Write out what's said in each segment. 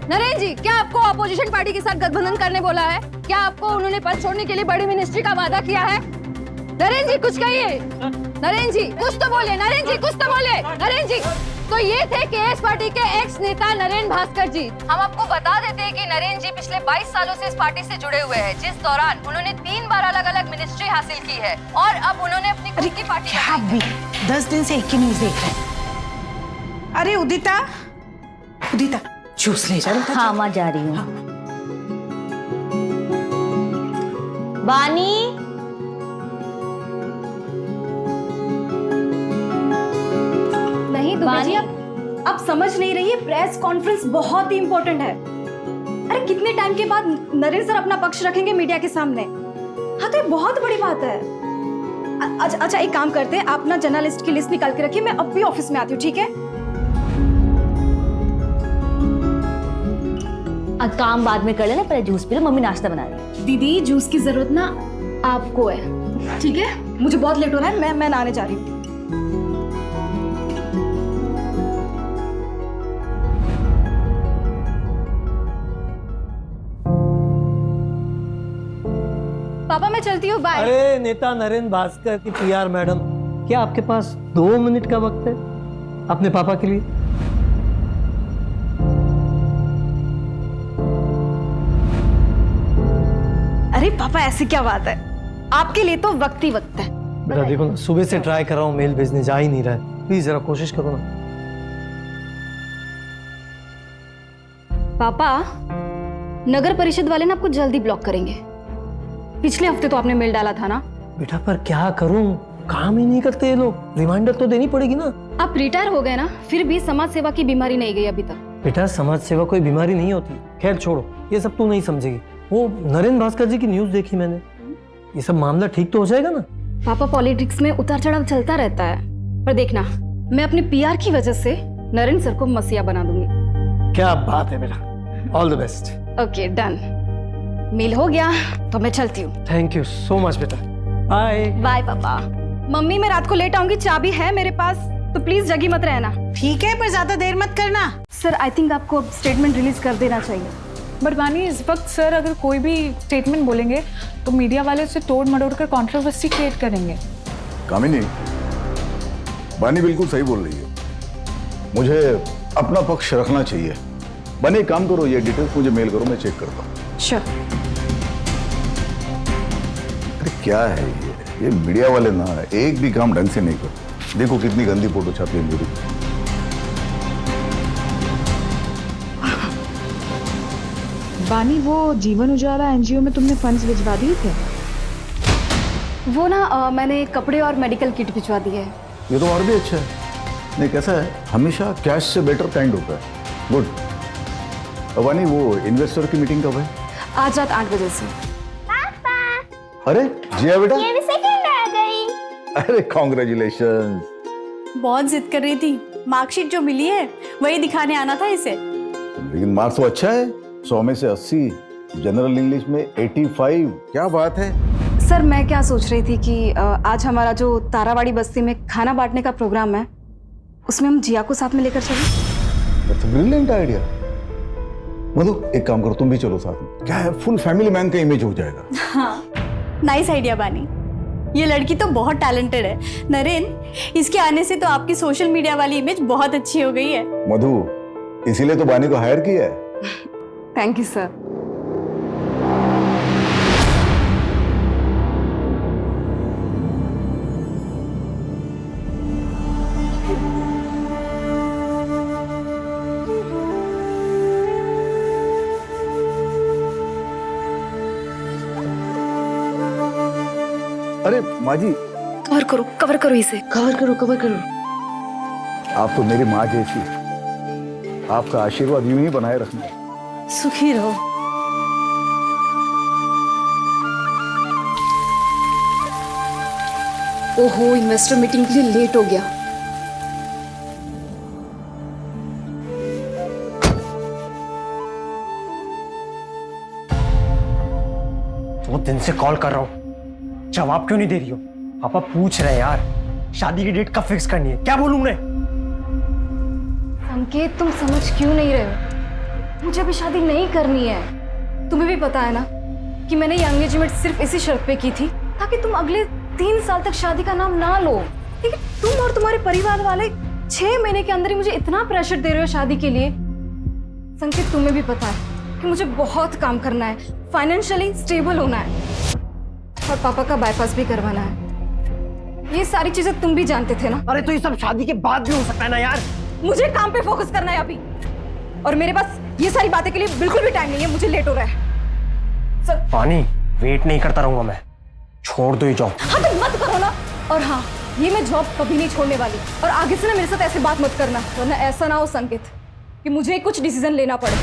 नरेन जी, क्या आपको opposition party के साथ गठबंधन करने बोला है? क्या आपको उन्होंने पद छोड़ने के लिए बड़ी मिनिस्ट्री का वादा किया है? नरेन जी कुछ कहिए। नरेन जी कुछ तो बोले। नरेन जी कुछ तो बोले। नरेन जी। तो ये थे केएस पार्टी के एक्स नेता नरेन भास्कर जी। हम आपको बता देते हैं कि नरेन जी पिछले 22 सालों से इस पार्टी से जुड़े हुए हैं, जिस दौरान उन्होंने 3 बार अलग अलग मिनिस्ट्री हासिल की है और अब उन्होंने अपनी खुद की पार्टी। क्या भी 10 दिन से एक ही न्यूज देख रहे हैं। अरे उदिता, उदिता जूस ले जा। हाँ माँ जा रही हूँ। बानी, नहीं दुबे जी, आप समझ नहीं रही है, प्रेस कॉन्फ्रेंस बहुत ही इम्पोर्टेंट है। अरे कितने टाइम के बाद नरेन सर अपना पक्ष रखेंगे मीडिया के सामने। हाँ तो ये बहुत बड़ी बात है। अच्छा एक काम करते हैं, आप ना जर्नलिस्ट की लिस्ट निकाल के रखिए, मैं अब भी ऑफिस में आती हूँ, ठीक है? काम बाद में कर लेना, पहले जूस पी लो, मम्मी नाश्ता बना रही है। दीदी जूस की जरूरत ना आपको है, ठीक है? मुझे बहुत लेट हो रहा है, मैं नहाने जा रही हूँ। पापा मैं चलती हूँ, बाय। अरे नेता नरेन भास्कर की पीआर मैडम, क्या आपके पास 2 मिनट का वक्त है अपने पापा के लिए? अरे पापा ऐसी क्या बात है, आपके लिए तो वक्त ही वक्त है। बेटा देखो ना, सुबह से ट्राई कर रहा हूँ मेल भेजने, जा ही नहीं रहा है। प्लीज जरा कोशिश करो ना। पापा नगर परिषद वाले ना आपको जल्दी ब्लॉक करेंगे। पिछले हफ्ते तो आपने मेल डाला था ना। बेटा पर क्या करूं, काम ही नहीं करते ये लोग। रिमाइंडर तो देनी पड़ेगी ना। आप रिटायर हो गए ना, फिर भी समाज सेवा की बीमारी नहीं गई अभी तक। बेटा समाज सेवा कोई बीमारी नहीं होती। खैर छोड़ो, ये सब तू नहीं समझेगी। वो नरेन भास्कर जी की न्यूज देखी मैंने, ये सब मामला ठीक तो हो जाएगा ना? पापा पॉलिटिक्स में उतार चढ़ाव चलता रहता है, पर देखना मैं अपने पीआर की वजह से नरेन सर को मसीहा बना दूंगी। क्या बात है बेटा, all the best. Okay done, mail हो गया तो मैं चलती हूँ। थैंक यू सो मच बेटा, बाय। बाय पापा। मम्मी मैं रात को लेट आऊंगी, चाबी है मेरे पास, तो प्लीज जगी मत रहना। ठीक है पर ज्यादा देर मत करना। सर आई थिंक आपको स्टेटमेंट रिलीज कर देना चाहिए। बट वानी इस वक्त सर अगर कोई भी स्टेटमेंट बोलेंगे तो मीडिया वाले उसे तोड़ मरोड़ कर कंट्रोवर्सी क्रिएट करेंगे। कामिनी, बानी बिल्कुल सही बोल रही है, मुझे अपना पक्ष रखना चाहिए। बानी एक काम करो, ये डिटेल्स मुझे मेल करो, मैं चेक करता हूँ। श्योर। अरे क्या है ये मीडिया वाले ना एक भी काम ढंग से नहीं करते। देखो कितनी गंदी फोटो छापी है मेरी। बानी वो जीवन उजाला एनजीओ में तुमने फंड्स भिजवा दिए थे? वो ना मैंने कपड़े और मेडिकल किट भिजवा दी है। ये तो और भी अच्छा है। नहीं कैसा है, हमेशा कैश से बेटर काइंड होता है। गुड। वानी वो इन्वेस्टर की मीटिंग कब है? आज रात 8 बजे से। अरे जिया बेटा, ये भी सेकंड आ गई। अरे कॉन्ग्रेचुलेशन। बहुत जिद कर रही थी, मार्कशीट जो मिली है वही दिखाने आना था इसे। लेकिन मार्क्स तो अच्छा है, 100 में से 80, जनरल इंग्लिश में 85। क्या बात है। सर मैं क्या सोच रही थी कि आज हमारा जो तारावाड़ी बस्ती में खाना बांटने का प्रोग्राम है, उसमें हम जिया को साथ में लेकर चलें। That's a brilliant idea. मतलब एक काम करो, तुम भी चलो साथ में। क्या है, फुल फैमिली मैन का इमेज हो जाएगा। हाँ नाइस आइडिया बानी, ये लड़की तो बहुत टैलेंटेड है। नरेन, इसके आने से तो आपकी सोशल मीडिया वाली इमेज बहुत अच्छी हो गई है। मधु, इसीलिए तो बानी को हायर किया है। Thank you sir. अरे माँ जी, कवर करो इसे। कवर करो। आप तो मेरी माँ जैसी, आपका आशीर्वाद यूं ही बनाए रखना। सुखी रहो। ओहो इन्वेस्टर मीटिंग के लिए लेट हो गया। दो दिन से कॉल कर रहा हूँ, जवाब क्यों नहीं दे रही हो? पापा पूछ रहे हैं यार, शादी की डेट कब फिक्स करनी है? क्या बोलूं मैं? संकेत तुम समझ क्यों नहीं रहे हो? मुझे अभी शादी नहीं करनी है। तुम्हें भी पता है ना कि मैंने ये एंगेजमेंट सिर्फ इसी शर्त पे की थी ताकि तुम अगले 3 साल तक शादी का नाम ना लो। लेकिन तुम और तुम्हारे परिवार वाले 6 महीने के अंदर ही मुझे इतना प्रेशर दे रहे हो शादी के लिए। संकेत, तुम्हें भी पता है कि मुझे बहुत काम करना है, फाइनेंशियली स्टेबल होना है और पापा का बाईपास भी करवाना है। ये सारी चीजें तुम भी जानते थे ना। अरे तो ये सब शादी के बाद भी हो सकता है ना यार। मुझे काम पे फोकस करना है अभी, और मेरे पास ये सारी बातें के लिए बिल्कुल भी टाइम नहीं है। मुझे लेट हो रहा है सर। पानी, वेट नहीं करता रहूंगा मैं, छोड़ दो ये जॉब। हाँ तो मत करो ना। और हाँ, ये मैं जॉब कभी नहीं छोड़ने वाली, और आगे से ना मेरे साथ ऐसे बात मत करना, वरना ऐसा ना हो संकेत कि मुझे कुछ डिसीजन लेना पड़े।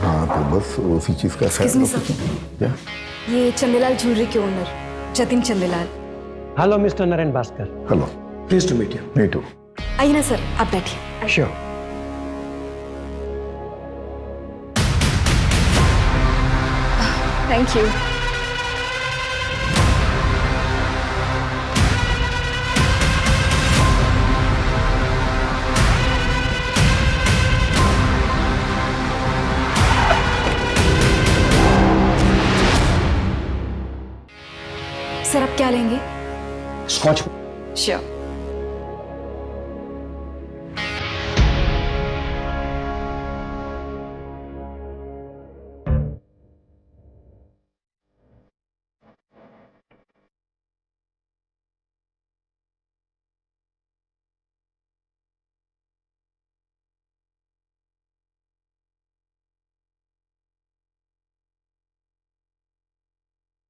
हाँ तो बस उसी चीज का Excuse me, sir. क्या? ये चंदेलाल ज्वेलरी के owner Jatin Chandelal. Hello Mister Naren Bhaskar, hello, pleased to meet you. Me too. आइए ना सर, आप बैठिए। श्योर। Thank you. सर आप क्या लेंगे? स्कॉच। श्योर।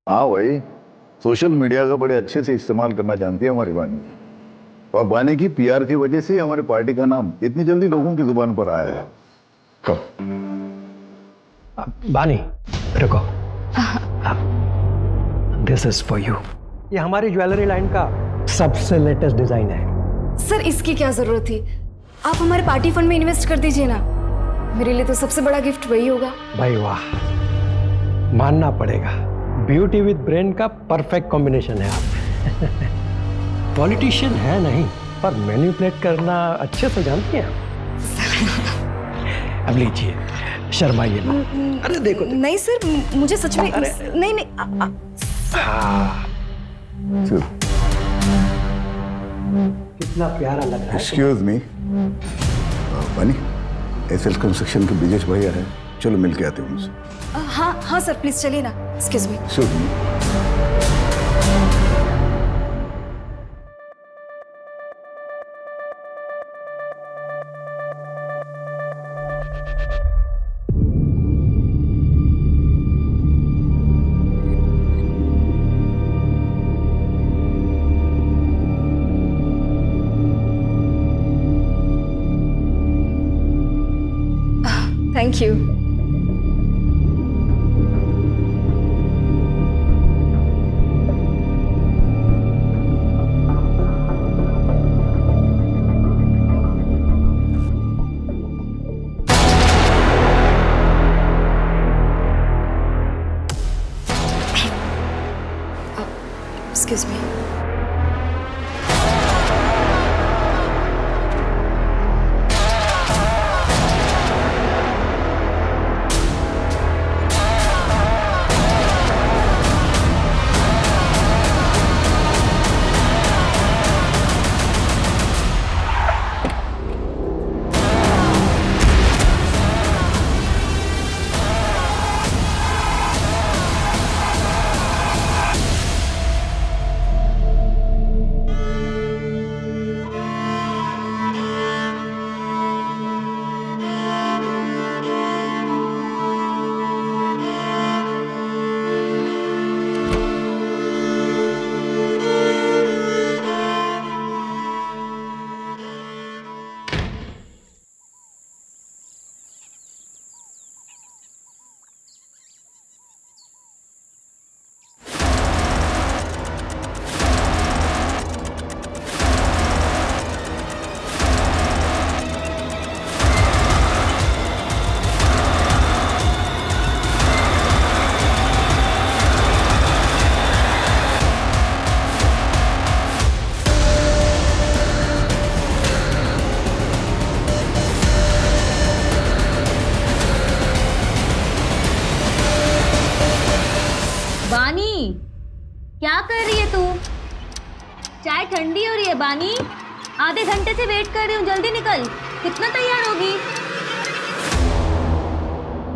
हाँ भाई, सोशल मीडिया का बड़े अच्छे से इस्तेमाल करना जानती है हमारी बानी, और बानी की पीआर की वजह से हमारे पार्टी का नाम इतनी जल्दी लोगों की जुबान पर आया है। कब? बानी रुको, दिस इज फॉर यू। ये हमारी ज्वेलरी लाइन का सबसे लेटेस्ट डिजाइन है। सर इसकी क्या जरूरत थी? आप हमारे पार्टी फंड में इन्वेस्ट कर दीजिए ना, मेरे लिए तो सबसे बड़ा गिफ्ट वही होगा। भाई वाह, मानना पड़ेगा, ब्यूटी विद ब्रेन का परफेक्ट कॉम्बिनेशन है आप। पॉलिटिशियन है नहीं, पर मैनिपुलेट करना अच्छे से जानती हैं आप। अब लीजिए, शर्माइए ना। अरे देखो, नहीं सर, मुझे सच में नहीं नहीं चल, कितना प्यारा लग रहा है। एक्सक्यूज मी, बानी, एसएल कंस्ट्रक्शन के ब्रिजेश भैया है, चलो मिल के आते हैं उनसे। हाँ हाँ सर, प्लीज चलिए ना। Excuse me. Sure. Thank you. Excuse me. बानी, आधे घंटे से वेट कर रही हूँ, जल्दी निकल। कितना तैयार होगी?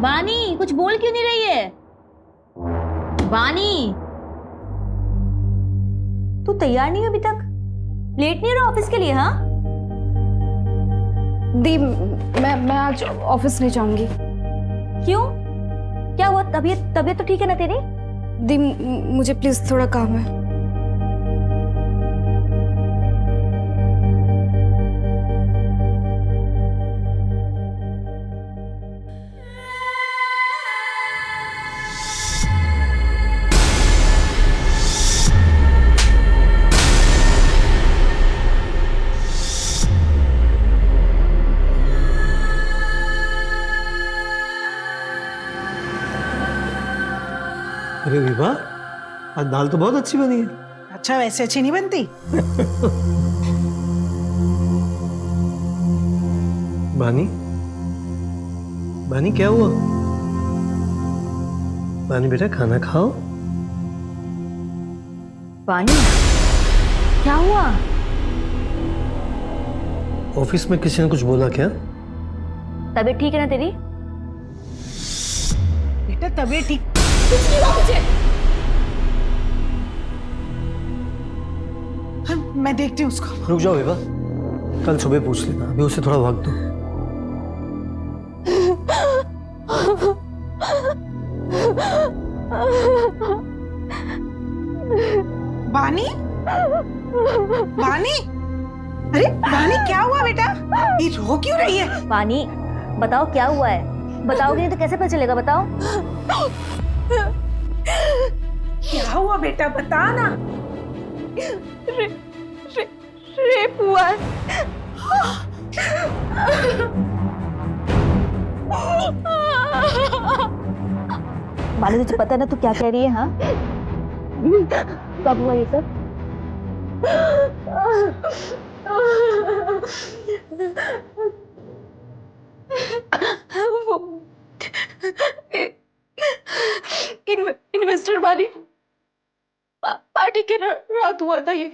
बानी, कुछ बोल क्यों नहीं रही है? बानी, तू तैयार नहीं हो अभी तक? लेट नहीं हो रहा ऑफिस के लिए? हाँ दी, मैं आज ऑफिस नहीं जाऊंगी। क्यों? क्या हुआ? तबीयत तो ठीक है ना तेरी? दी, मुझे प्लीज थोड़ा काम है। अरे विभा, आज दाल तो बहुत अच्छी बनी है। अच्छा, वैसे अच्छी नहीं बनती? बानी, बानी क्या हुआ? बानी बेटा, खाना खाओ। बानी, क्या हुआ? ऑफिस में किसी ने कुछ बोला क्या? तबीयत ठीक है ना तेरी? बेटा तबीयत ठीक? मैं देखती हूँ उसको। रुक जाओ विभा, कल सुबह पूछ लेना, अभी उसे थोड़ा वक्त दो। बानी, बानी, अरे बानी क्या हुआ बेटा? ये रो क्यों रही है? बानी, बताओ क्या हुआ है? बताओगे नहीं तो कैसे पता चलेगा? बताओ। क्या हुआ बेटा, बता ना। रेप हुआ है। बानी, तुझे पता है ना तू क्या कह रही है? हाँ, कब हुआ ये सब? इन्वेस्टर वाली पार्टी के रात हुआ था ये।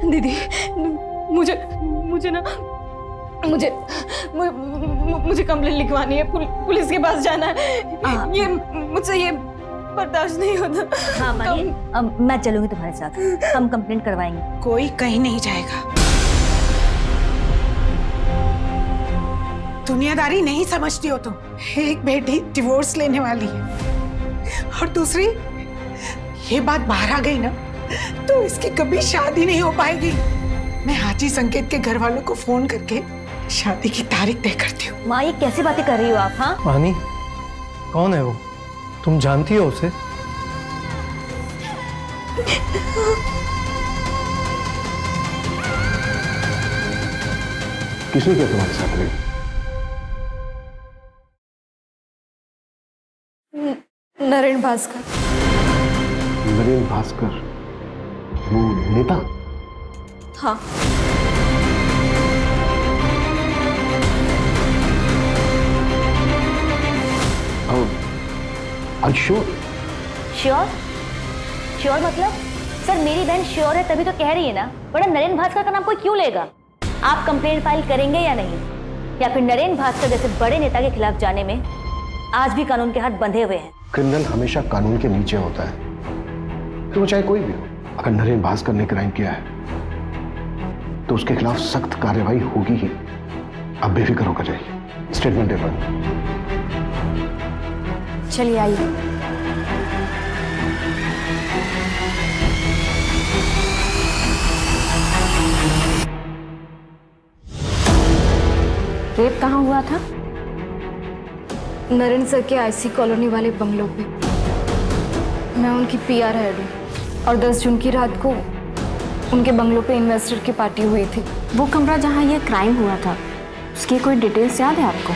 दीदी, मुझे कंप्लेंट लिखवानी है, पुलिस के पास जाना है। ये मुझसे ये बर्दाश्त नहीं होता। हाँ बानी, मैं चलूंगी तुम्हारे साथ, हम कंप्लेंट करवाएंगे। कोई कहीं नहीं जाएगा। दुनियादारी नहीं समझती हो तुम। एक बेटी डिवोर्स लेने वाली है और दूसरी, ये बात बाहर आ गई ना तो इसकी कभी शादी नहीं हो पाएगी। मैं हाजी संकेत के घर वालों को फोन करके शादी की तारीख तय करती हूँ। माँ, ये कैसी बातें कर रही हो आप? हाँ, बानी, कौन है वो? तुम जानती हो उसे? किसने किया तुम्हारे साथ रेप? नरेन भास्कर। नरेन भास्कर, वो नेता? हाँ। श्योर? श्योर? श्योर मतलब? सर, मेरी बहन श्योर है तभी तो कह रही है ना, वरना नरेन भास्कर का नाम कोई क्यों लेगा? आप कंप्लेंट फाइल करेंगे या नहीं? या फिर नरेन भास्कर जैसे बड़े नेता के खिलाफ जाने में आज भी कानून के हाथ बंधे हुए हैं? क्रिमिनल हमेशा कानून के नीचे होता है, तो वो चाहे कोई भी हो। अगर नरेन भास्कर ने क्राइम किया है तो उसके खिलाफ सख्त कार्रवाई होगी ही। आप बेफिक्र होकर जाइए। स्टेटमेंट दे पाए। चलिए आइए। रेप कहाँ हुआ था? नरेन सर के आईसी कॉलोनी वाले बंगलों पे। मैं उनकी पीआर हेड हूँ और 10 जून की रात को उनके बंगलों पे इन्वेस्टर की पार्टी हुई थी। वो कमरा जहाँ ये क्राइम हुआ था, उसकी कोई डिटेल्स याद है आपको?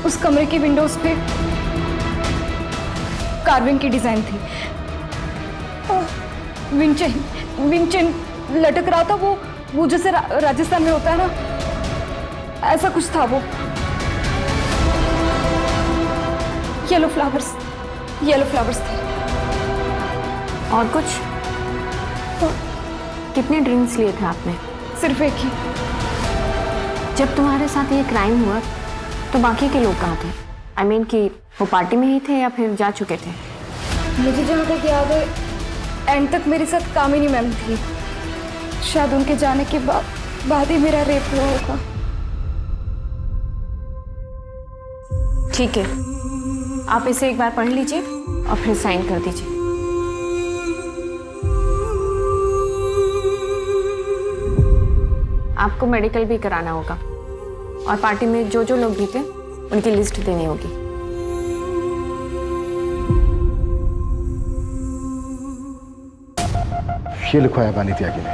उस कमरे की विंडोज पे कार्विंग की डिजाइन थी। विंचेन लटक रहा था, वो जैसे राजस्थान में होता है ना, ऐसा कुछ था वो। येलो फ्लावर्स थे। और कुछ? कितने ड्रिंक्स लिए थे आपने? सिर्फ एक ही। जब तुम्हारे साथ ये क्राइम हुआ तो बाकी के लोग कहाँ थे? I mean कि वो पार्टी में ही थे या फिर जा चुके थे? मुझे जहाँ तक याद है, एंड तक मेरे साथ कामिनी मैम थी। शायद उनके जाने के बाद ही मेरा रेप हुआ होगा। ठीक है, आप इसे एक बार पढ़ लीजिए और फिर साइन कर दीजिए। आपको मेडिकल भी कराना होगा और पार्टी में जो जो लोग भी थे उनकी लिस्ट देनी होगी। ये लिखवाया बानी त्यागी ने,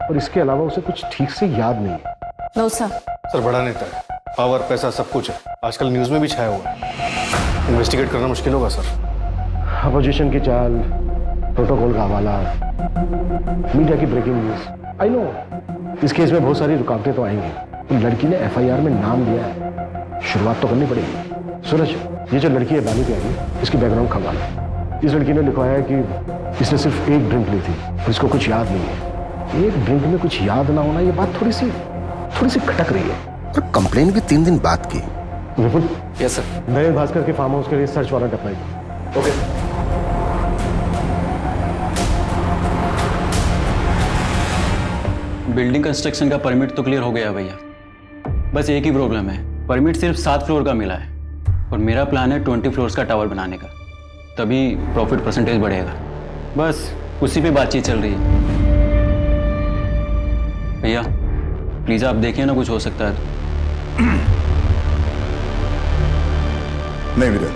और इसके अलावा उसे कुछ ठीक से याद नहीं है। No sir. सर बड़ा नेता है, पावर पैसा सब कुछ है, आजकल न्यूज में भी छाया हुआ है। इन्वेस्टिगेट करना मुश्किल होगा सर। अपोजिशन की चाल, प्रोटोकॉल का हवाला, मीडिया की ब्रेकिंग न्यूज। आई नो इस केस में बहुत सारी रुकावटें तो आएंगी, तो लड़की ने एफआईआर में नाम दिया है, शुरुआत तो करनी पड़ेगी। सूरज, ये जो लड़की है बानी त्यागी, इसकी बैकग्राउंड खंगाल है। इस लड़की ने लिखवाया है कि इसने सिर्फ एक ड्रिंक ली थी और इसको कुछ याद नहीं है। एक ड्रिंक में कुछ याद ना होना, ये बात थोड़ी सी खटक रही है। पर कंप्लेंट भी 3 दिन बाद की। विपुल। Yes sir. नरेन भास्कर के फार्म हाउस के लिए सर्च वारंट अप्लाई कर। ओके। बिल्डिंग कंस्ट्रक्शन का परमिट तो क्लियर हो गया भैया, बस एक ही प्रॉब्लम है, परमिट सिर्फ 7 फ्लोर का मिला है और मेरा प्लान है 20 फ्लोर्स का टावर बनाने का, तभी प्रॉफिट परसेंटेज बढ़ेगा। बस उसी पे बातचीत चल रही है। भैया प्लीज आप देखिए ना, कुछ हो सकता है तो। नहीं वीरेंद्र,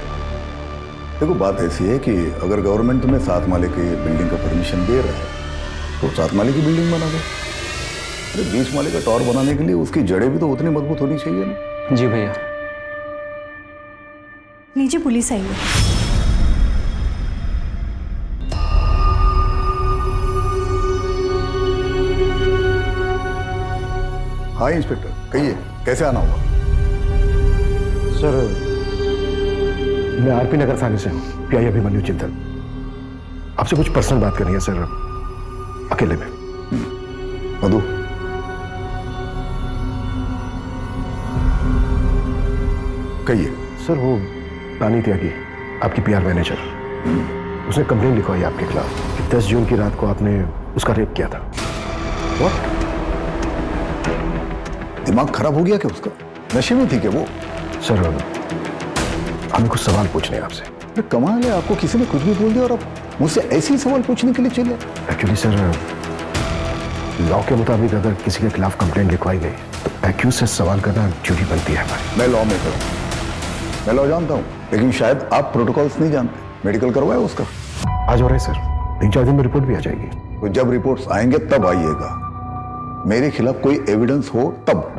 देखो बात ऐसी है कि अगर गवर्नमेंट तुम्हें 7 माले की बिल्डिंग का परमिशन दे रहा है तो 7 माले की बिल्डिंग बना दो। अरे 20 माले का टावर बनाने के लिए उसकी जड़ें भी तो उतनी मजबूत होनी चाहिए ना। जी भैया। नीचे पुलिस आई है। हाँ इंस्पेक्टर, कहिए कैसे आना होगा? सर मैं आरपी नगर थाने से हूँ, पीआई अभिमन्यु चिंतल। आपसे कुछ पर्सनल बात करनी है सर, अकेले में। मधु, कहिए। सर वो बानी त्यागी, आपकी पीआर मैनेजर, उसने कंप्लेंट लिखवाई आपके खिलाफ कि 10 जून की रात को आपने उसका रेप किया था। What? दिमाग खराब हो गया क्या उसका? नशे में थी क्या वो? सर हमें कुछ सवाल पूछने हैं आपसे। कमाल है, आपको किसी ने कुछ भी बोल दिया और आप मुझसे ऐसे ही सवाल पूछने के लिए चले। एक्चुअली सर लॉ के मुताबिक अगर किसी के खिलाफ कंप्लेंट लिखवाई गई तो एक्यूज से सवाल करना ड्यूटी बनती है हमारी। मैं लॉ में हूँ, मैं लॉ जानता हूँ, लेकिन शायद आप प्रोटोकॉल्स नहीं जानते। मेडिकल करवाया उसका? आज हो रहा है सर, 3-4 दिन में रिपोर्ट भी आ जाएगी। तो जब रिपोर्ट्स आएंगे तब आइएगा, मेरे खिलाफ कोई एविडेंस हो तब।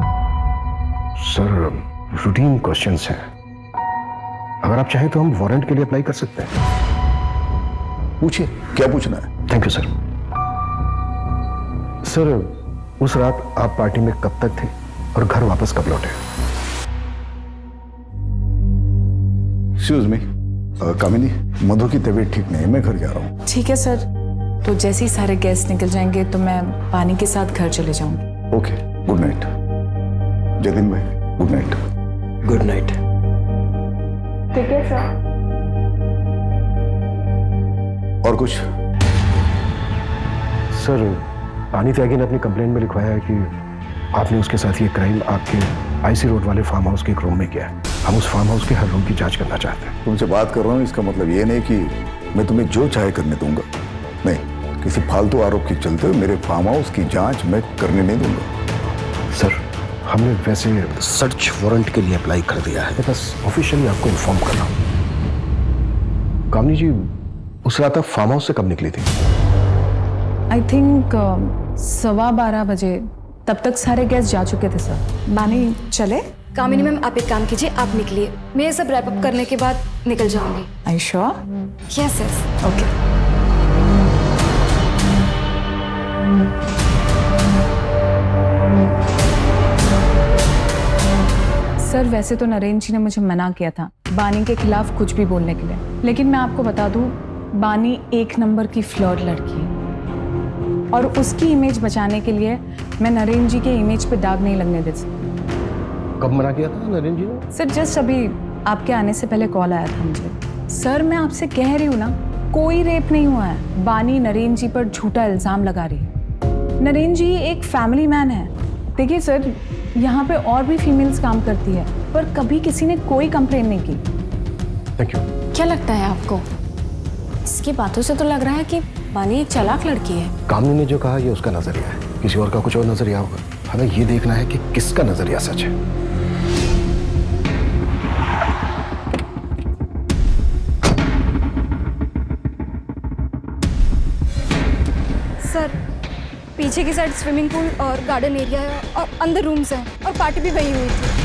सर रूटीन क्वेश्चंस हैं, अगर आप चाहें तो हम वारंट के लिए अप्लाई कर सकते हैं। पूछिए, क्या पूछना है? Thank you sir. सर उस रात आप पार्टी में कब तक थे और घर वापस कब लौटे? एक्सक्यूज मी, कामिनी, मधु की तबीयत ठीक नहीं है, मैं घर जा रहा हूँ। ठीक है सर, तो जैसे ही सारे गेस्ट निकल जाएंगे तो मैं पानी के साथ घर चले जाऊंगी। Okay, good night. जतिन भाई गुड नाइट। Good night. ठीक है सर। और कुछ? सर पानी त्यागी ने अपनी कंप्लेंट में लिखवाया है कि आपने उसके साथ ये क्राइम आपके आईसी रोड वाले फार्म हाउस के एक रूम में किया है। हम उस फार्म हाउस के हर रूम की जांच करना चाहते हैं। तुमसे बात कर रहा हूँ, इसका मतलब ये नहीं कि मैं तुम्हें जो चाहे करने दूंगा। नहीं, किसी फालतू आरोप के चलते मेरे फार्म हाउस की जांच मैं करने नहीं दूंगा। सर हमने वैसे सर्च वारंट के लिए अप्लाई कर दिया है, बस ऑफिशियली आपको इन्फॉर्म कर रहा हूँ। कामनी जी, उस रात आप फार्म हाउस से कब निकली थी? आई थिंक 12:15 बजे। तब तक सारे गेस्ट जा चुके थे सर। बानी चले? कामिनी मैम, आप एक काम कीजिए, आप निकलिए, मैं ये सब रैप अप करने के बाद निकल जाऊंगी। Are you sure? Yes yes. Okay. Sir वैसे तो नरेन जी ने मुझे मना किया था बानी के खिलाफ कुछ भी बोलने के लिए, लेकिन मैं आपको बता दूं, बानी 1 नंबर की फ्लर्ट लड़की है और उसकी इमेज बचाने के लिए मैं नरेन जी के इमेज पे दाग नहीं लगने दे सकती। कब मना किया था नरेन जी ने? सर जस्ट अभी आपके आने से पहले कॉल आया था मुझे। सर मैं आपसे कह रही हूँ ना, कोई रेप नहीं हुआ है। बानी नरेन जी पर झूठा इल्जाम लगा रही है। नरेन जी एक फैमिली मैन है। देखिए सर, यहाँ पे और भी फीमेल्स काम करती है, पर कभी किसी ने कोई कंप्लेन नहीं की। Thank you. क्या लगता है आपको? इसकी बातों से तो लग रहा है कि बानी एक चालाक लड़की है। कामनी ने जो कहा ये उसका नजरिया है, किसी और का कुछ और नजरिया होगा। हमें ये देखना है कि किसका नजरिया सच है। सर पीछे की साइड स्विमिंग पूल और गार्डन एरिया है और अंदर रूम्स हैं और पार्टी भी वहीं हुई थी।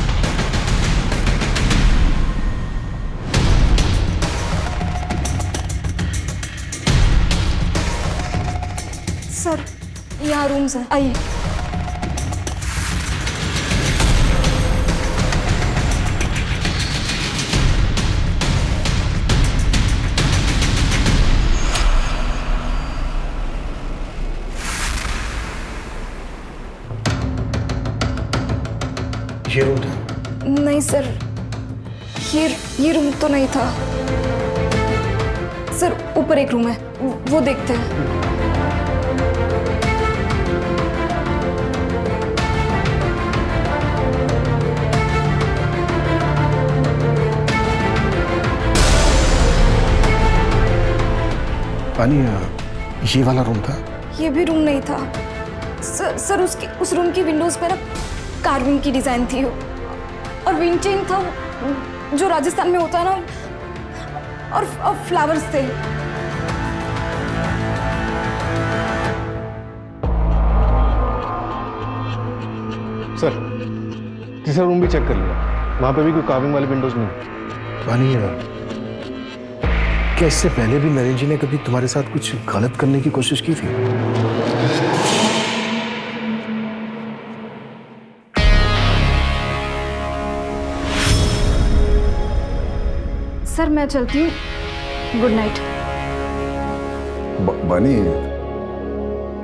सर यहाँ रूम्स हैं, आइए। ये रूम था? नहीं सर, ये रूम तो नहीं था सर। ऊपर एक रूम है, वो देखते हैं। पानी, ये वाला रूम था? ये भी रूम नहीं था सर। उस रूम की विंडोज पे ना कार्विंग की डिजाइन थी और विंडचेन था जो राजस्थान में होता है ना, और फ्लावर्स थे। सर तीसरा रूम भी चेक कर लिया, वहां पे भी कोई कार्विंग वाली विंडोज नहीं। पानी, क्या इससे पहले भी नरेन जी ने कभी तुम्हारे साथ कुछ गलत करने की कोशिश की थी? सर मैं चलती हूँ, गुड नाइट। बानी,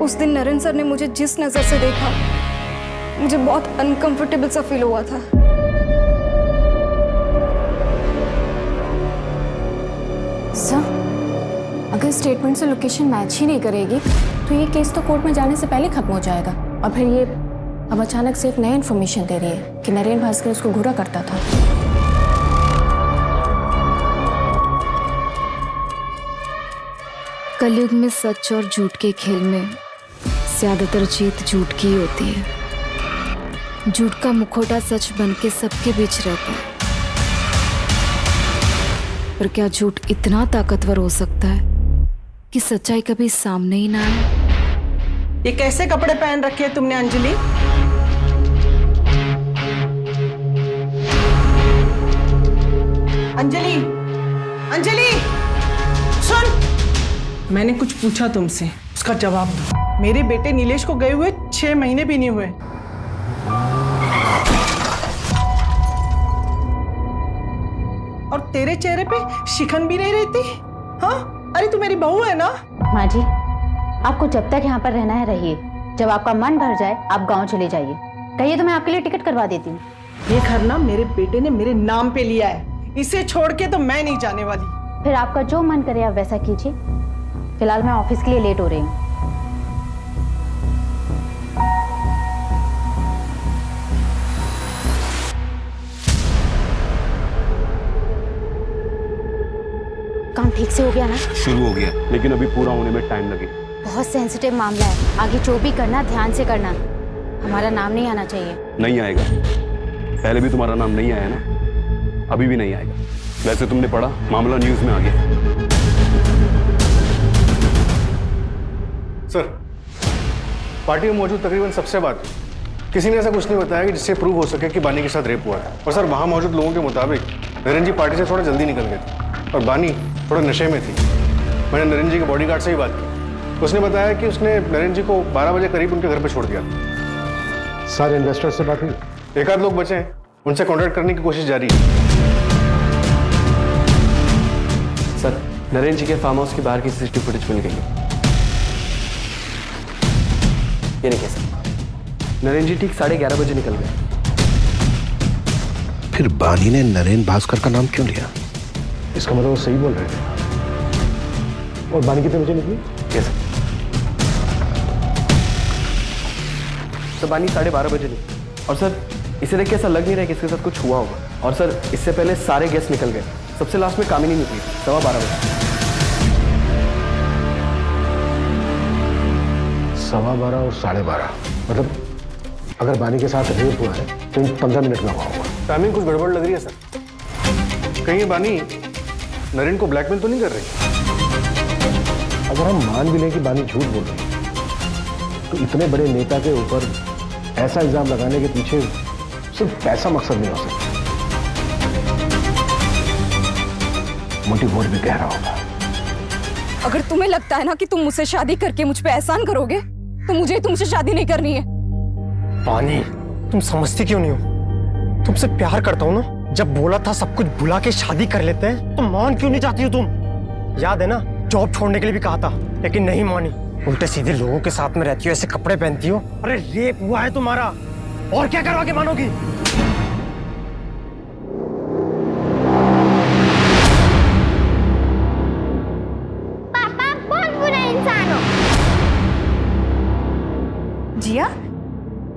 उस दिन नरेन सर ने मुझे जिस नजर से देखा, मुझे बहुत अनकंफर्टेबल सा फील हुआ था। सर अगर स्टेटमेंट से लोकेशन मैच ही नहीं करेगी तो ये केस तो कोर्ट में जाने से पहले खत्म हो जाएगा। और फिर ये अब अचानक से एक नया इन्फॉर्मेशन दे रही है कि नरेन भास्कर उसको घूरा करता था। कलयुग में सच और झूठ के खेल में ज्यादातर जीत झूठ की ही होती है। झूठ का मुखौटा सच बन के सबके बीच रहता है, पर क्या झूठ इतना ताकतवर हो सकता है कि सच्चाई कभी सामने ही ना आए? ये कैसे कपड़े पहन रखे हैं तुमने अंजलि? अंजलि, अंजलि सुन, मैंने कुछ पूछा तुमसे, उसका जवाब दो। मेरे बेटे नीलेश को गए हुए 6 महीने भी नहीं हुए। और तेरे चेहरे पे शिकन भी नहीं रहती? हाँ, अरे तू मेरी बहू है ना? माँ जी, आपको जब तक यहाँ पर रहना है रहिए, जब आपका मन भर जाए आप गांव चले जाइए। कहिए तो मैं आपके लिए टिकट करवा देती हूँ। ये घर ना मेरे बेटे ने मेरे नाम पे लिया है, इसे छोड़ के तो मैं नहीं जाने वाली। फिर आपका जो मन करे आप वैसा कीजिए। फिलहाल मैं ऑफिस के लिए लेट हो रही हूँ। काम ठीक से हो गया ना? शुरू हो गया, लेकिन अभी पूरा होने में टाइम लगेगा। बहुत सेंसिटिव मामला है, आगे जो भी करना ध्यान से करना। हमारा नाम नहीं आना चाहिए। नहीं आएगा, पहले भी तुम्हारा नाम नहीं आया ना, अभी भी नहीं आएगा। वैसे तुमने पढ़ा, मामला न्यूज में आ गया। सर, पार्टी में मौजूद तकरीबन सबसे बात किसी ने ऐसा कुछ नहीं बताया कि जिससे प्रूव हो सके कि बानी के साथ रेप हुआ है। और सर, वहां मौजूद लोगों के मुताबिक नरेंद्र जी पार्टी से थोड़ा जल्दी निकल गए थे और बानी थोड़ा नशे में थी। मैंने नरेंद्र जी के बॉडीगार्ड से ही बात की, उसने बताया कि उसने नरेंद्र जी को 12 बजे करीब उनके घर पर छोड़ दिया। सारे इन्वेस्टर्स से बात हुई? एक आध लोग बचे हैं, उनसे कॉन्टैक्ट करने की कोशिश जारी है। सर, नरेंद्र जी के फार्म हाउस के बाहर की सीसीटीवी फुटेज मिल गई है। ये नहीं कैसा, नरेंद्र जी ठीक 11:30 बजे निकल गए। फिर बानी ने नरेंद्र भास्कर का नाम क्यों लिया? इसका मतलब वो सही बोल रहे थे। और बानी कितने बजे निकली? कैसा? सर, बानी 12:30 बजे निकली। और सर, इसे देख के ऐसा लग नहीं रहा है कि इसके साथ कुछ हुआ होगा। और सर, इससे पहले सारे गेस्ट निकल गए, सबसे लास्ट में कामिनी निकली 12:15 बजे। 12:15 और 12:30, मतलब अगर बानी के साथ रेप हुआ है तो इन 15 मिनट में हुआ होगा। टाइमिंग कुछ गड़बड़ लग रही है सर। कहीं ये बानी नरेंद्र को ब्लैकमेल तो नहीं कर रही? अगर हम मान भी लें कि बानी झूठ बोल रही है, तो इतने बड़े नेता के ऊपर ऐसा इल्जाम लगाने के पीछे सिर्फ पैसा मकसद नहीं हो सकता। मोटिव और भी गहरा होगा। अगर तुम्हें लगता है ना कि तुम मुझसे शादी करके मुझ पे एहसान करोगे, तो मुझे तुमसे शादी नहीं करनी है। पानी, तुम समझती क्यों नहीं हो? तुमसे प्यार करता हूँ ना। जब बोला था सब कुछ भुला के शादी कर लेते हैं, तो मान क्यों नहीं चाहती हो तुम? याद है ना, जॉब छोड़ने के लिए भी कहा था, लेकिन नहीं मानी। उल्टे सीधे लोगों के साथ में रहती हो, ऐसे कपड़े पहनती हो। अरे रेप हुआ है तुम्हारा, और क्या करवा के मानोगी? पापा बहुत बुरा इंसान हो। जिया,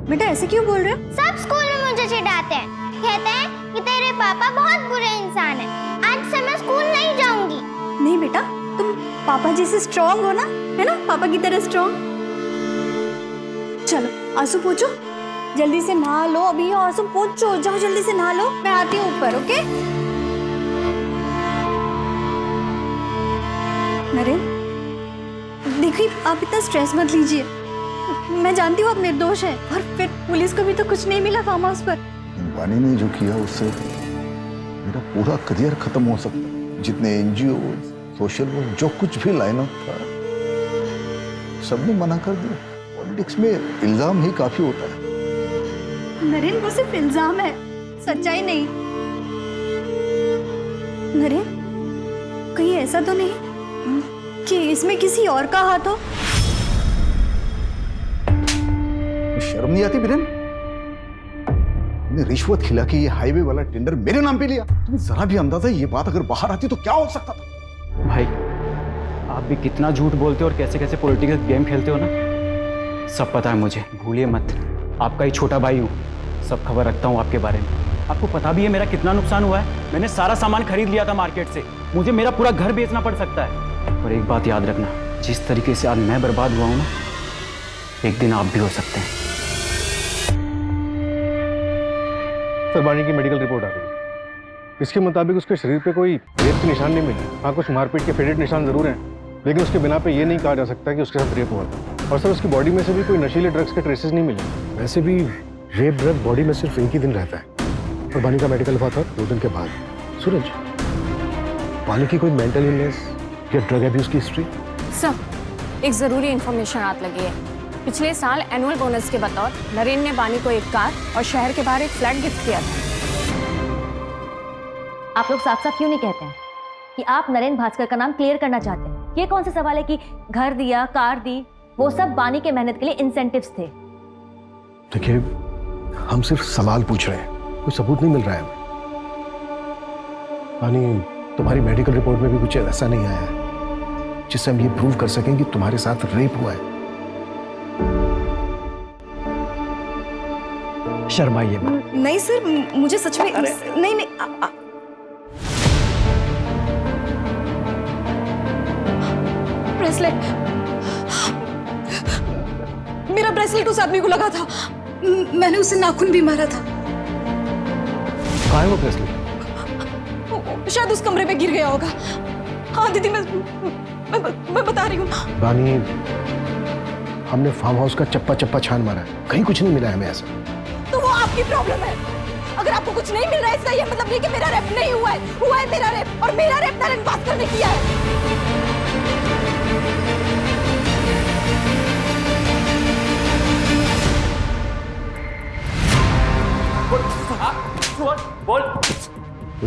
बेटा ऐसे क्यों बोल रहे हो? सब स्कूल में मुझे चिढ़ाते हैं, कहते हैं कि तेरे पापा बहुत बुरे इंसान हैं। आज से मैं स्कूल नहीं जाऊंगी। नहीं बेटा, तुम पापा जी से स्ट्रॉन्ग हो ना, है ना, पापा की तरह स्ट्रॉन्ग। चलो आंसू पोंछो, जल्दी से नहा लो। अभी आंसू पोंछो, जाओ जल्दी से नहा लो। मैं आती हूँ ऊपर, ओके? नरेंद्र, देखिए आप इतना स्ट्रेस मत लीजिए। मैं जानती हूँ आप निर्दोष हैं, और फिर पुलिस को भी तो कुछ नहीं मिला फार्म हाउस पर। बानी ने जो किया उससे मेरा पूरा करियर खत्म हो सकता है। जितने एनजीओ, सोशल वर्क, जो कुछ भी लाइन अप था, सबने मना कर दिया। पॉलिटिक्स में इल्जाम ही काफी होता है। नरेंद्र, वो सिर्फ इल्जाम है, सच्चाई नहीं। नरेंद्र, कहीं ऐसा तो नहीं कि इसमें किसी और का हाथ हो? शर्म नहीं आती बिरन? रिश्वत खिला के ये हाईवे वाला टेंडर मेरे नाम पे लिया। तुम्हें जरा भी अंदाजा ये बात अगर बाहर आती तो क्या हो सकता था? भाई, आप भी कितना झूठ बोलते हो और कैसे कैसे पॉलिटिकल गेम खेलते हो ना, सब पता है मुझे। भूलिए मत, आपका ही छोटा भाई हूँ, सब खबर रखता हूँ आपके बारे में। आपको पता भी है मेरा कितना नुकसान हुआ है। मैंने सारा सामान खरीद लिया था मार्केट से, मुझे मेरा पूरा घर बेचना पड़ सकता है। और एक बात याद रखना, जिस तरीके से आज मैं बर्बाद हुआ हूँ ना, एक दिन आप भी हो सकते हैं। सर, बानी की मेडिकल रिपोर्ट आ गई। इसके मुताबिक उसके शरीर पे कोई रेप के निशान नहीं मिले। हाँ, कुछ मारपीट के फेडेड निशान जरूर हैं, लेकिन उसके बिना पे ये नहीं कहा जा सकता कि उसके साथ रेप हुआ था। और सर, उसकी बॉडी में से भी कोई नशीले ड्रग्स के ट्रेसेस नहीं मिले। वैसे भी रेप ड्रग बॉडी में सिर्फ एक ही दिन रहता है, और बानी का मेडिकल हुआ था 2 दिन के बाद। सूरज, बानी की कोई मेंटल इलनेस या ड्रग एब्यूज की हिस्ट्री? सर, एक जरूरी इंफॉर्मेशन हाथ लगी है। पिछले साल एनुअल बोनस के बतौर नरेंद्र ने बानी को एक कार और शहर के बाहर एक फ्लैट गिफ्ट किया था। आप लोग साफ साफ क्यों नहीं कहते हैं कि आप नरेंद्र भास्कर का नाम क्लियर करना चाहते हैं? ये कौन सा सवाल है कि घर दिया, कार दी, वो सब बानी के मेहनत के लिए इंसेंटिव्स थे। देखिए, हम सिर्फ सवाल पूछ रहे हैं, कोई सबूत नहीं मिल रहा है हमें। पानी, तुम्हारी मेडिकल रिपोर्ट में भी कुछ ऐसा नहीं आया है जिससे हम ये प्रूव कर सकें कि तुम्हारे साथ रेप हुआ है। शर्माइए मत। नहीं सर, मुझे सच में नहीं नहीं ब्रेसलेट, मेरा ब्रेसलेट उस आदमी को लगा था। मैंने उसे नाखून भी मारा था। कहाँ है वो ब्रेसलेट? शायद उस कमरे में गिर गया होगा। हाँ दीदी, मैं बता रही हूँ। बानी, हमने फार्म हाउस का चप्पा चप्पा छान मारा है, कहीं कुछ नहीं मिला है हमें ऐसा। तो वो आपकी प्रॉब्लम है। अगर आपको कुछ नहीं मिल रहा है इसका ये मतलब नहीं कि मेरा रेप नहीं हुआ है। हुआ है मेरा रेप, और मेरा रेप नरेन भास्कर ने किया है।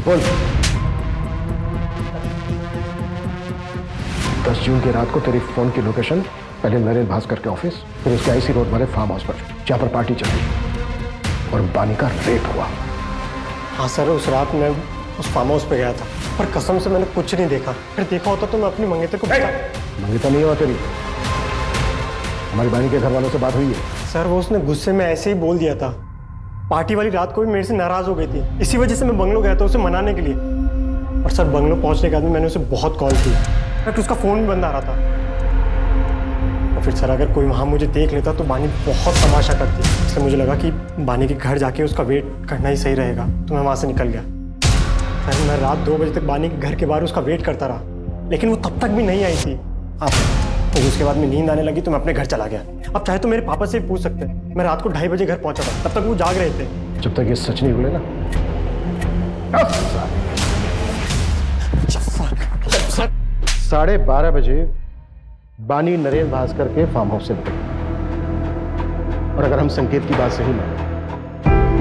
बोल। 10 जून की रात को तेरी फोन की लोकेशन पहले नरेन भास्कर के ऑफिस, फिर उसके आईसी रोड वाले फार्म हाउस पर, जहां पर पार्टी चल रही और बानी का रेप हुआ। हाँ सर, उस रात मैं उस फार्म हाउस पे गया था, पर कसम से मैंने कुछ नहीं देखा। फिर देखा होता तो मैं अपनी मंगेतर को मंगेतर नहीं हुआ तेरी, हमारी बानी के घर वालों से बात हुई है। सर वो उसने गुस्से में ऐसे ही बोल दिया था। पार्टी वाली रात को भी मेरे से नाराज हो गई थी, इसी वजह से मैं बंगलो गया था उसे मनाने के लिए। और सर बंगलो पहुंचने के बाद मैंने उसे बहुत कॉल की, बट उसका फोन भी बंद आ रहा था। और फिर सर अगर कोई वहाँ मुझे देख लेता तो बानी बहुत तमाशा करती, इसलिए मुझे लगा कि बानी के घर जाके उसका वेट करना ही सही रहेगा, तो मैं वहाँ से निकल गया। सर मैं रात 2 बजे तक बानी के घर के बाहर उसका वेट करता रहा, लेकिन वो तब तक भी नहीं आई थी। तो उसके बाद में नींद आने लगी तो मैं अपने घर चला गया। अब चाहे तो मेरे पापा से पूछ सकते हैं, मैं रात को 2:30 बजे घर पहुंचा था, तब तक वो जाग रहे थे। जब तक ये सच नहीं बोले ना। 12:30 बजे बानी नरेन भास्कर के फार्म हाउस से निकली, और अगर हम संकेत की बात सही माने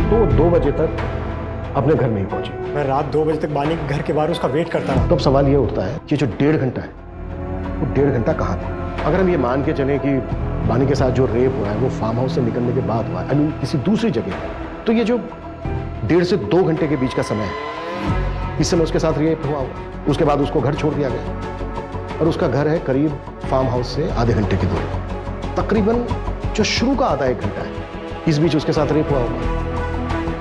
तो 2 बजे तक अपने घर नहीं पहुंची। मैं रात 2 बजे तक बानी के घर के बाहर उसका वेट करता रहा। तो अब सवाल ये उठता है कि जो 1.5 घंटा है वो 1.5 घंटा कहाँ था? अगर हम ये मान के चलें कि बानी के साथ जो रेप हुआ है वो फार्म हाउस से निकलने के बाद हुआ है, आई मीन किसी दूसरी जगह, तो ये जो 1.5 से 2 घंटे के बीच का समय है, इस समय उसके साथ रेप हुआ, उसके बाद उसको घर छोड़ दिया गया, और उसका घर है करीब फार्म हाउस से आधे घंटे की दूरी, तकरीबन जो शुरू का आधा 1 घंटा है, इस बीच उसके साथ रेप हुआ होगा,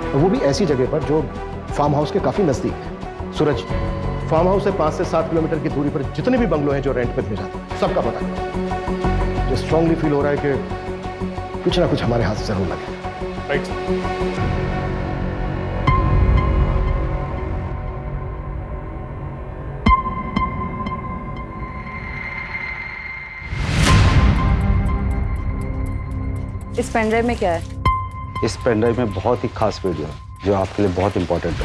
और वो भी ऐसी जगह पर जो फार्म हाउस के काफी नजदीक है। सूरज, फार्म हाउस से 5 से 7 किलोमीटर की दूरी पर जितने भी बंगलो हैं जो रेंट पे दिए जाते हैं, सबका पता है। मुझे स्ट्रांगली फील हो रहा है कि कुछ ना कुछ हमारे हाथ से जरूर लगे। राइट। इस पेनड्राइव में क्या है? इस पेनड्राइव में बहुत ही खास वीडियो है जो आपके लिए बहुत इंपॉर्टेंट है।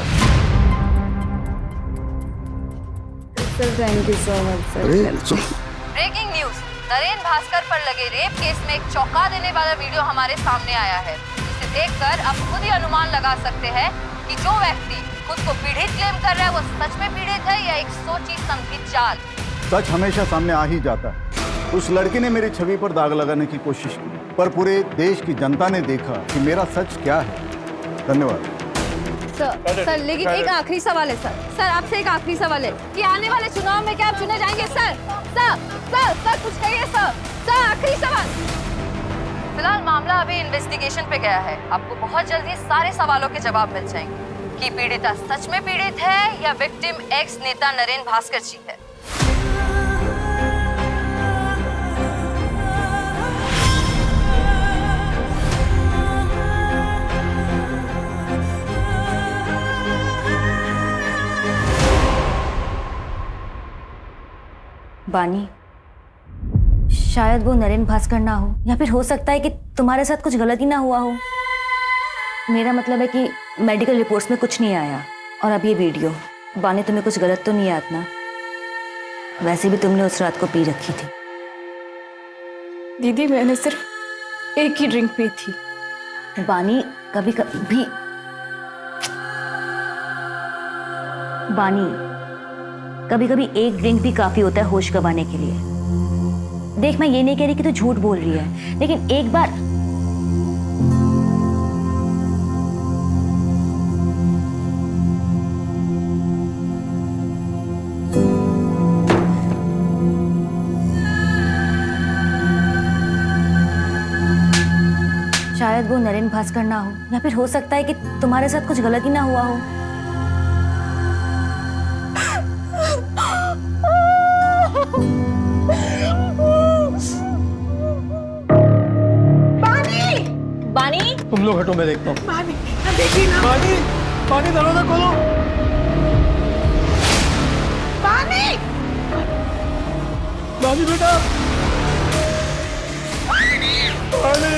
Sir thank you so much sir. Breaking news, Naren Bhaskar पर लगे रेप केस में एक चौंका देने वाला वीडियो हमारे सामने आया है, जिसे देखकर आप खुद ही अनुमान लगा सकते हैं कि जो व्यक्ति खुद को पीड़ित क्लेम कर रहा है वो सच में पीड़ित है या एक सोची समझी चाल। सच हमेशा सामने आ ही जाता है। उस लड़की ने मेरी छवि पर दाग लगाने की कोशिश की, पर पूरे देश की जनता ने देखा कि मेरा सच क्या है। धन्यवाद सर लेकिन एक आखिरी सवाल है सर आपसे एक आखिरी सवाल है कि आने वाले चुनाव में क्या आप चुने जाएंगे? सर कुछ कहिए सर आखिरी सवाल। फिलहाल मामला अभी इन्वेस्टिगेशन पे गया है, आपको बहुत जल्दी सारे सवालों के जवाब मिल जाएंगे कि पीड़िता सच में पीड़ित है या विक्टिम एक्स नेता नरेन भास्कर जी है। बानी, शायद वो नरेन भास्कर ना हो, या फिर हो सकता है कि तुम्हारे साथ कुछ गलती ना हुआ हो। मेरा मतलब है कि मेडिकल रिपोर्ट्स में कुछ नहीं आया, और अब ये वीडियो। बानी, तुम्हें कुछ गलत तो नहीं याद ना? वैसे भी तुमने उस रात को पी रखी थी। दीदी मैंने सिर्फ एक ही ड्रिंक पी थी। बानी, कभी कभी एक ड्रिंक भी काफी होता है होश गंवाने के लिए। देख, मैं ये नहीं कह रही कि तू झूठ बोल रही है, लेकिन शायद वो नरेन भास्कर ना हो, या फिर हो सकता है कि तुम्हारे साथ कुछ गलती ना हुआ हो। बानी, तुम लोग हटो, मैं देखता हूँ। बानी, देखिए ना। बानी, बानी दरवाजा खोलो। बानी, बानी बेटा, बानी।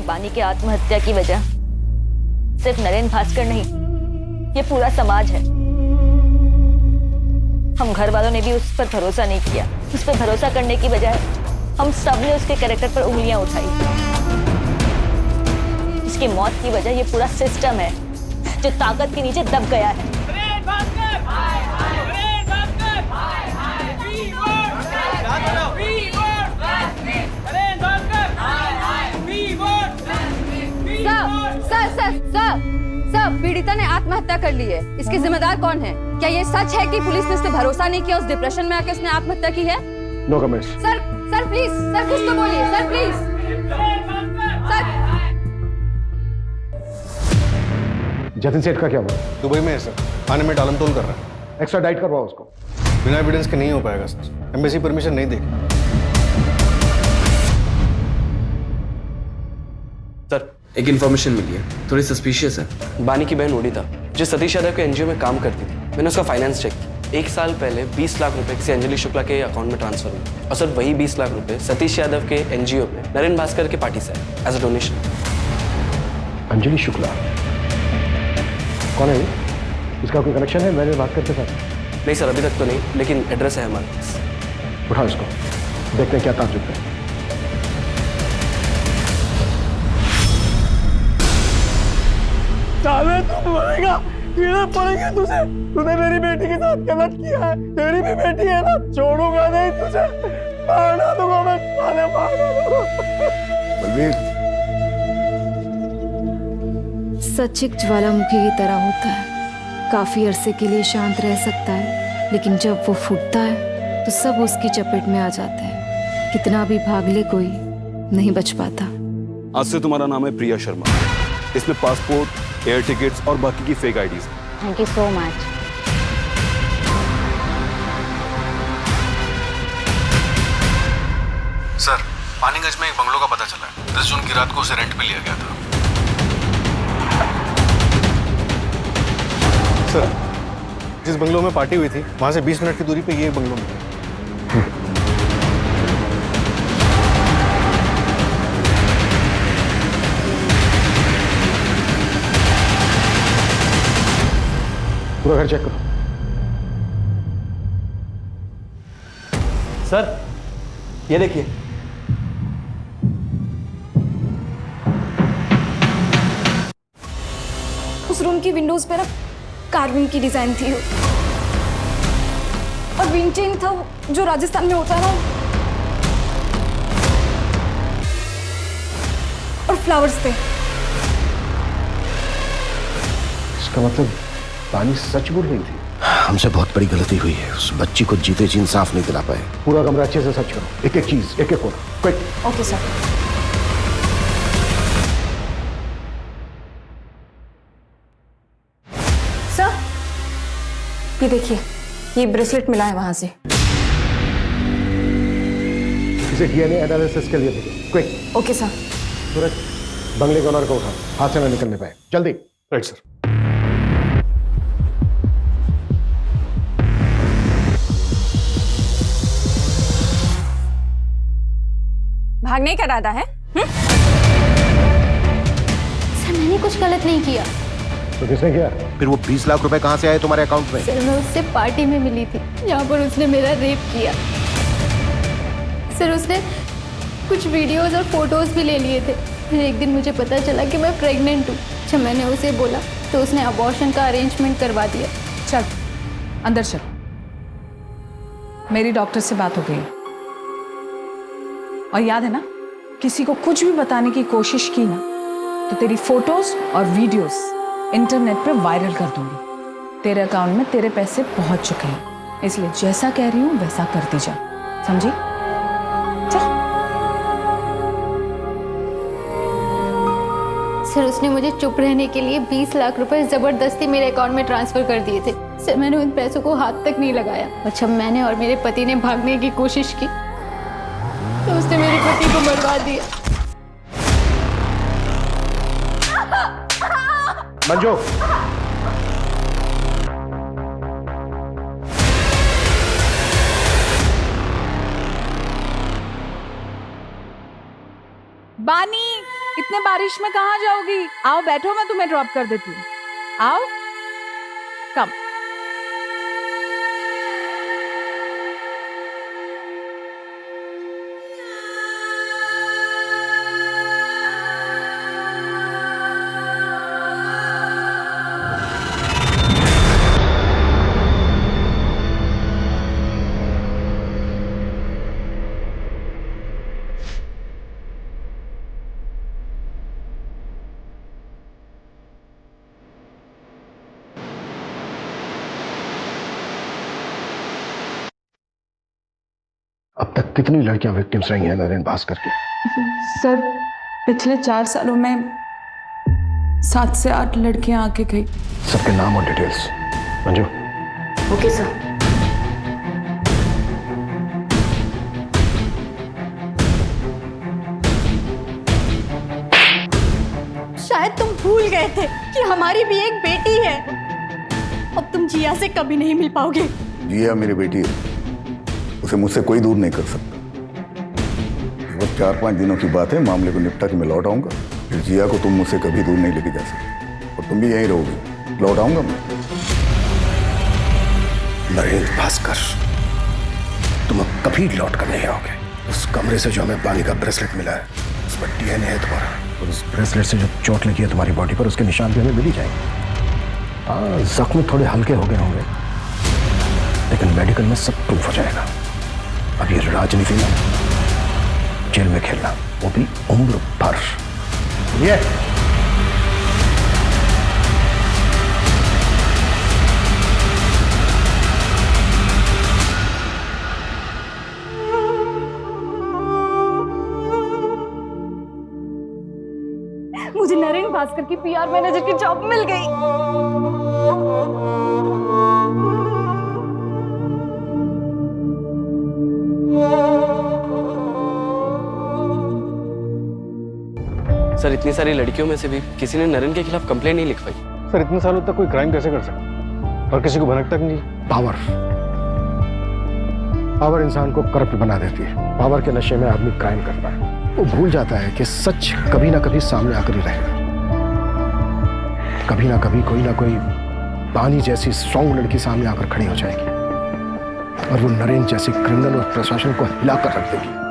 बानी के आत्महत्या की वजह सिर्फ नरेन भास्कर नहीं, ये पूरा समाज है। हम घर वालों ने भी उस पर भरोसा नहीं किया। उस पर भरोसा करने की बजाय हम सब ने उसके कैरेक्टर पर उंगलियां उठाई। इसकी मौत की वजह ये पूरा सिस्टम है जो ताकत के नीचे दब गया है। सर, पीड़िता ने आत्महत्या कर ली है। इसकी जिम्मेदार कौन है? क्या ये सच है कि पुलिस ने उस पर भरोसा नहीं किया, उस डिप्रेशन में आके उसने आत्महत्या की है? No comments. Sir please, sir कुछ तो बोलिए, सर प्लीज। सर, जतिन सेठ का क्या हुआ? दुबई में है सर, थाने में टालमटोल कर रहा है। एक्स्ट्रा डाइट करवाओ उसको। बिना एविडेंस के नहीं हो पाएगा सर, एम्बेसी परमिशन नहीं देगी। सर, एक इन्फॉर्मेशन मिली है, थोड़ी सस्पिशियस है। बानी की बहन ओडिता जो सतीश यादव के एनजीओ में काम करती थी, मैंने उसका फाइनेंस चेक किया। 1 साल पहले 20 लाख रुपए किसी अंजलि शुक्ला के अकाउंट में ट्रांसफर हुए, और सर वही 20 लाख रुपए सतीश यादव के एनजीओ में नरेन भास्कर के पार्टी से आए as a donation. Anjali Shukla कौन है? इसका कोई कनेक्शन है नरेन भास्कर के साथ? नहीं सर, अभी तक तो नहीं, लेकिन एड्रेस है हमारे पास। उठाओ इसको, देखते हैं क्या ताजुब है। साले तू मरेगा, कीड़े पड़ेंगे तुझे। तूने मेरी बेटी के साथ गलत किया है, तेरी भी बेटी है ना, छोड़ूंगा नहीं तुझे, मारना दूंगा मैं, साले मारना दूंगा। बलवीर, सच एक ज्वालामुखी की तरह होता है, काफी अरसे के लिए शांत रह सकता है, लेकिन जब वो फूटता है तो सब उसकी चपेट में आ जाते हैं। कितना भी भाग ले कोई नहीं बच पाता। आज से तुम्हारा नाम है प्रिया शर्मा। इसमें पासपोर्ट, एयर टिकट्स और बाकी की fake IDs. Thank you so much. Sir, Paniganj में एक बंगलों का पता चला है। 10 जून की रात को उसे रेंट पे लिया गया था। सर, जिस बंगलो में पार्टी हुई थी, वहां से 20 मिनट की दूरी पे ये बंगलो में है। पूरा घर चेक करो। सर, ये देखिए। उस रूम की विंडोज पे ना कार्विंग की डिजाइन थी, और विंड चेन था जो राजस्थान में होता है ना, और फ्लावर्स थे। इसका मतलब बानी सच बोल रही थी। हमसे बहुत बड़ी गलती हुई है, उस बच्ची को जीते जी इंसाफ नहीं दिला पाए। पूरा कमरा अच्छे से सर्च करो, एक एक चीज, एक एक कोना, क्विक। Okay sir. सर, ये देखिए, ये ब्रेसलेट मिला है वहां से। इसे डीएनए एनालिसिस के लिए भेजो, क्विक। Okay sir. सूरज, बंगले के ओनर को उठाओ, हाथ से न निकलने पाए, जल्दी। Right sir. भागने का इरादा है? सर, मैंने कुछ गलत नहीं किया। तो किसने किया? फिर वो 20 लाख रुपए कहाँ से आए तुम्हारे अकाउंट में? सर मैं उससे पार्टी में मिली थी जहाँ पर उसने मेरा रेप किया। सर उसने कुछ वीडियोस और फोटोज भी ले लिए थे। फिर एक दिन मुझे पता चला कि मैं प्रेग्नेंट हूँ। जब मैंने उसे बोला तो उसने अबॉर्शन का अरेंजमेंट करवा दिया। चल अंदर चल, मेरी डॉक्टर से बात हो गई और याद है ना, किसी को कुछ भी बताने की कोशिश की ना तो तेरी फोटोज और वीडियोस इंटरनेट पे वायरल कर दूंगी। तेरे अकाउंट में तेरे पैसे पहुंच चुके हैं, इसलिए जैसा कह रही हूं वैसा करती जा, समझी? सर उसने मुझे चुप रहने के लिए 20 लाख रुपए जबरदस्ती मेरे अकाउंट में ट्रांसफर कर दिए थे। सर मैंने उन पैसों को हाथ तक नहीं लगाया और जब मैंने और मेरे पति ने भागने की कोशिश की तो उसने मेरे पति को मरवा दिया। मंजू, बानी, इतने बारिश में कहाँ जाओगी? आओ बैठो, मैं तुम्हें ड्रॉप कर देती हूँ। आओ, कम। अब तक कितनी लड़कियां विक्टिम्स रही हैं नरेन भास्कर की? सर पिछले 4 सालों में 7 से 8 लड़कियां आके गई। सबके नाम और डिटेल्स। मंजू। Okay sir. शायद तुम भूल गए थे कि हमारी भी एक बेटी है। अब तुम जिया से कभी नहीं मिल पाओगे। जिया मेरी बेटी है, उसे मुझसे कोई दूर नहीं कर सकता। बस 4-5 दिनों की बात है, मामले को निपटा के मैं लौट आऊंगा। फिर जिया को तुम मुझसे कभी दूर नहीं लेके जा सकते और तुम भी यहीं रहोगे। लौट आऊंगा मैं। नरेन भास्कर, तुम अब कभी लौट कर नहीं आओगे। उस कमरे से जो हमें बानी का ब्रेसलेट मिला है उस पर डीएनए है तुम्हारा, और उस ब्रेसलेट से जो चोट लगी है तुम्हारी बॉडी पर उसके निशान भी हमें मिल ही जाएंगे। हाँ, जख्म थोड़े हल्के हो गए होंगे लेकिन मेडिकल में सब प्रूफ हो जाएगा। अब ये राजनीति में जेल में खेलना, वो भी उम्र भर। ये मुझे नरेन भास्कर की पीआर मैनेजर की जॉब मिल गई। सर इतनी सारी लड़कियों में से भी किसी ने नरेन के खिलाफ कंप्लेंट नहीं लिखवाई। सर इतने सालों तक कोई क्राइम कैसे कर सकता और किसी को भनक तक नहीं? पावर इंसान को करप्ट बना देती है। पावर के नशे में आदमी क्राइम करता है, वो भूल जाता है कि सच कभी ना कभी सामने आकर ही रहेगा। कभी ना कभी कोई ना कोई बानी जैसी स्ट्रॉन्ग लड़की सामने आकर खड़ी हो जाएगी और वो नरेन जैसे क्रिमिनल और प्रशासन को हिलाकर रख देगी।